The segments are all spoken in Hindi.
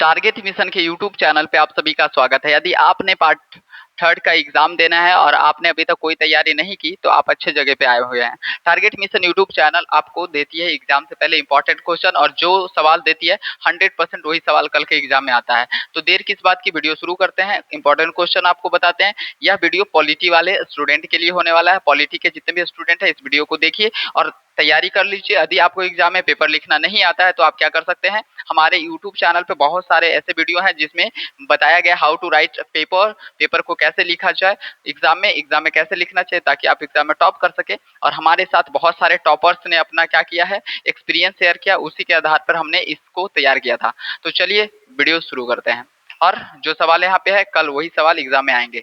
टारगेट मिशन के यूट्यूब चैनल पे आप सभी का स्वागत है। यदि आपने पार्ट थर्ड का एग्जाम देना है और आपने अभी तक कोई तैयारी नहीं की तो आप अच्छे जगह पे आए हुए हैं। टारगेट मिशन यूट्यूब चैनल आपको देती है एग्जाम से पहले इंपॉर्टेंट क्वेश्चन, और जो सवाल देती है 100% वही सवाल कल के एग्जाम में आता है। तो देर किस बात की, वीडियो शुरू करते हैं। इंपॉर्टेंट क्वेश्चन आपको बताते हैं। यह वीडियो पॉलिटी वाले स्टूडेंट के लिए होने वाला है। पॉलिटी के जितने भी स्टूडेंट है इस वीडियो को देखिए और तैयारी कर लीजिए। यदि आपको एग्जाम में पेपर लिखना नहीं आता है तो आप क्या कर सकते हैं, हमारे यूट्यूब चैनल पे बहुत सारे ऐसे वीडियो हैं जिसमें बताया गया हाउ टू राइट पेपर को कैसे लिखा जाए एग्जाम में कैसे लिखना चाहिए ताकि आप एग्जाम में टॉप कर सके। और हमारे साथ बहुत सारे टॉपर्स ने अपना क्या किया है, एक्सपीरियंस शेयर किया, उसी के आधार पर हमने इसको तैयार किया था। तो चलिए वीडियो शुरू करते हैं। और जो सवाल यहाँ पे है कल वही सवाल एग्जाम में आएंगे।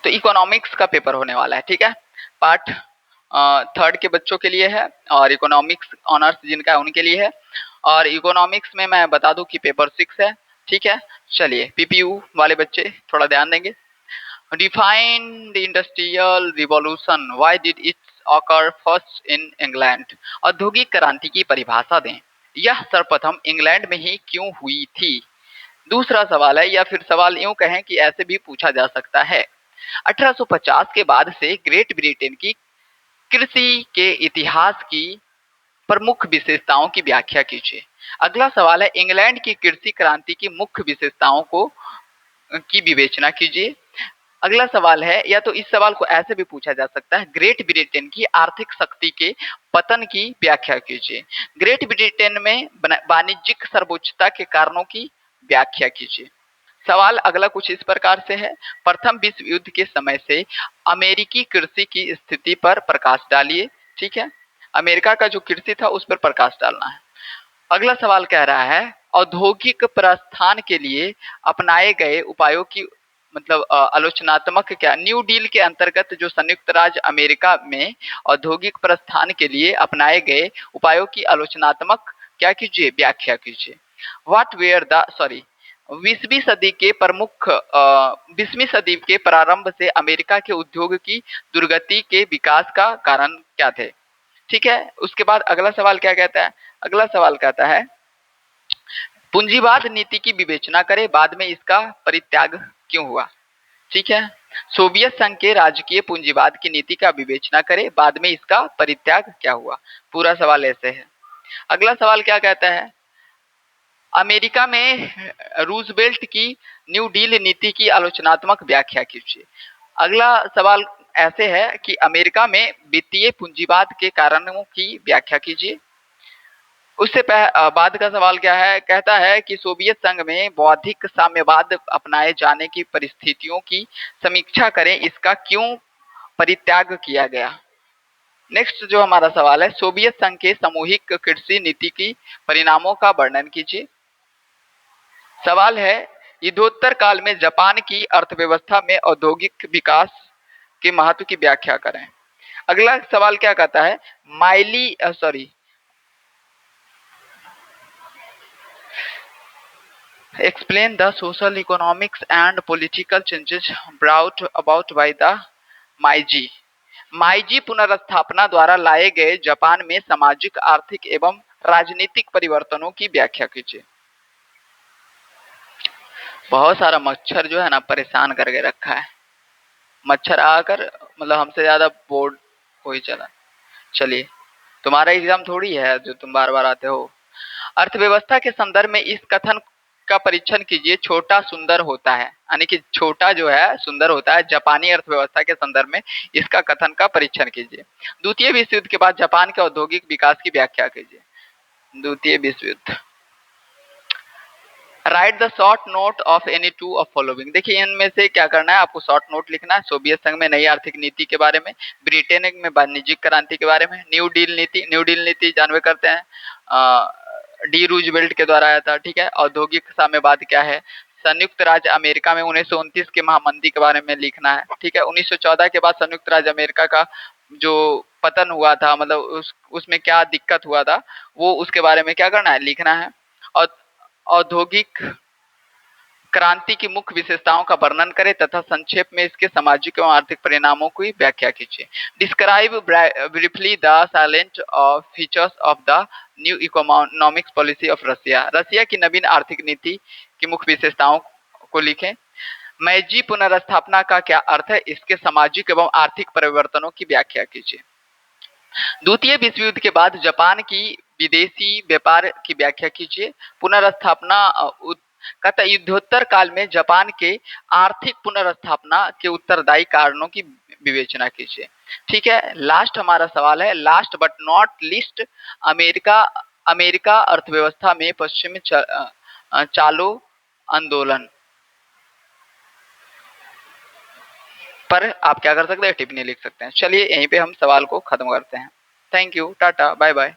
तो इकोनॉमिक्स का पेपर होने वाला है, ठीक है। पार्ट थर्ड के बच्चों के लिए है और इकोनॉमिक्स ऑनर्स जिनका है उनके लिए है। और इकोनॉमिक्स में मैं बता दूं कि पेपर 6 है, ठीक है। चलिए पीपीयू वाले बच्चे थोड़ा ध्यान देंगे। Define the industrial revolution, why did it occur first in England. औद्योगिक क्रांति की परिभाषा दें, यह सर्वप्रथम इंग्लैंड में ही क्यों हुई थी। दूसरा सवाल है, या फिर सवाल यूं कहें कि ऐसे भी पूछा जा सकता है, 1850 के बाद से ग्रेट ब्रिटेन की कृषि के इतिहास की प्रमुख विशेषताओं की व्याख्या कीजिए। अगला सवाल है, इंग्लैंड की कृषि क्रांति की मुख्य विशेषताओं को की विवेचना कीजिए। अगला सवाल है, या तो इस सवाल को ऐसे भी पूछा जा सकता है, ग्रेट ब्रिटेन की आर्थिक शक्ति के पतन की व्याख्या कीजिए। ग्रेट ब्रिटेन में वाणिज्यिक सर्वोच्चता के कारणों की व्याख्या कीजिए। सवाल अगला कुछ इस प्रकार से है, प्रथम विश्व युद्ध के समय से अमेरिकी कृषि की स्थिति पर प्रकाश डालिए, ठीक है। अमेरिका का जो कृषि था उस पर प्रकाश डालना है। अगला सवाल कह रहा है, औद्योगिक प्रस्थान के लिए अपनाए गए उपायों की मतलब आलोचनात्मक क्या, न्यू डील के अंतर्गत जो संयुक्त राज्य अमेरिका में औद्योगिक प्रस्थान के लिए अपनाए गए उपायों की आलोचनात्मक क्या कीजिए, व्याख्या कीजिए। व्हाट वेयर द सॉरी 20वीं सदी के प्रारंभ से अमेरिका के उद्योग की दुर्गति के विकास का कारण क्या थे, ठीक है। उसके बाद अगला सवाल क्या कहता है, अगला सवाल कहता है, पूंजीवाद नीति की विवेचना करें, बाद में इसका परित्याग क्यों हुआ, ठीक है। सोवियत संघ के राजकीय पूंजीवाद की नीति का विवेचना करें, बाद में इसका परित्याग क्या हुआ। पूरा सवाल ऐसे है। अगला सवाल क्या कहता है, अमेरिका में रूजवेल्ट की न्यू डील नीति की आलोचनात्मक व्याख्या कीजिए। अगला सवाल ऐसे है कि अमेरिका में वित्तीय पूंजीवाद के कारणों की व्याख्या कीजिए। उससे बाद का सवाल क्या है, कहता है कि सोवियत संघ में बौद्धिक साम्यवाद अपनाए जाने की परिस्थितियों की समीक्षा करें, इसका क्यों परित्याग किया गया। नेक्स्ट जो हमारा सवाल है, सोवियत संघ के सामूहिक कृषि नीति की परिणामों का वर्णन कीजिए। सवाल है, युद्धोत्तर काल में जापान की अर्थव्यवस्था में औद्योगिक विकास के महत्व की व्याख्या करें। अगला सवाल क्या कहता है, explain the social economics and political changes brought about by the Meiji. Meiji पुनर्स्थापना द्वारा लाए गए जापान में सामाजिक, आर्थिक एवं राजनीतिक परिवर्तनों की व्याख्या कीजिए। बहुत सारा मच्छर जो है ना परेशान करके रखा है। मच्छर आकर मतलब हमसे ज्यादा बोर्ड हो ही चला। चलिए, तुम्हारा एग्जाम थोड़ी है जो तुम बार बार आते हो। अर्थव्यवस्था के संदर्भ में इस कथन का परीक्षण कीजिए, छोटा सुंदर होता है, यानी कि छोटा जो है सुंदर होता है। जापानी अर्थव्यवस्था के संदर्भ में इसका कथन का परीक्षण कीजिए। द्वितीय विश्व युद्ध के बाद जापान के औद्योगिक विकास की व्याख्या कीजिए। द्वितीय विश्व युद्ध। Right the short note of any two of following. देखिए इनमें से क्या करना है, आपको शॉर्ट नोट लिखना है। सोवियत संघ में नई आर्थिक नीति के बारे में, ब्रिटेन में वाणिज्यिक क्रांति के बारे में, न्यू डील नीति जानवे करते हैं डी रूजवेल्ट के द्वारा आया था, ठीक है। औद्योगिक साम्यवाद क्या है, संयुक्त राज्य अमेरिका में 1929 के महामंदी के बारे में लिखना है, ठीक है। 1914 के बाद संयुक्त राज्य अमेरिका का जो पतन हुआ था, मतलब उसमें क्या दिक्कत हुआ था, वो उसके बारे में क्या करना है, लिखना है। और औद्योगिक क्रांति की मुख्य विशेषताओं का वर्णन करें तथा संक्षेप में इसके सामाजिक एवं आर्थिक परिणामों की व्याख्या कीजिए। Describe briefly the salient features of the new economics policy of Russia. Russia की नवीन आर्थिक नीति की मुख्य विशेषताओं को लिखें। मैजी पुनर्स्थापना का क्या अर्थ है, इसके सामाजिक एवं आर्थिक परिवर्तनों की व्याख्या कीजिए। द्वितीय विश्व युद्ध के बाद जापान की विदेशी व्यापार की व्याख्या कीजिए। पुनर्स्थापना कहता युद्धोत्तर काल में जापान के आर्थिक पुनर्स्थापना के उत्तरदायी कारणों की विवेचना कीजिए। ठीक है, लास्ट हमारा सवाल है, last but not least, America America अर्थव्यवस्था में पश्चिमी चालू आंदोलन पर आप क्या कर सकते हैं, टिप्पणी लिख सकते हैं। चलिए यहीं पे हम सवाल को खत्म करते हैं। Thank you, tata, bye bye.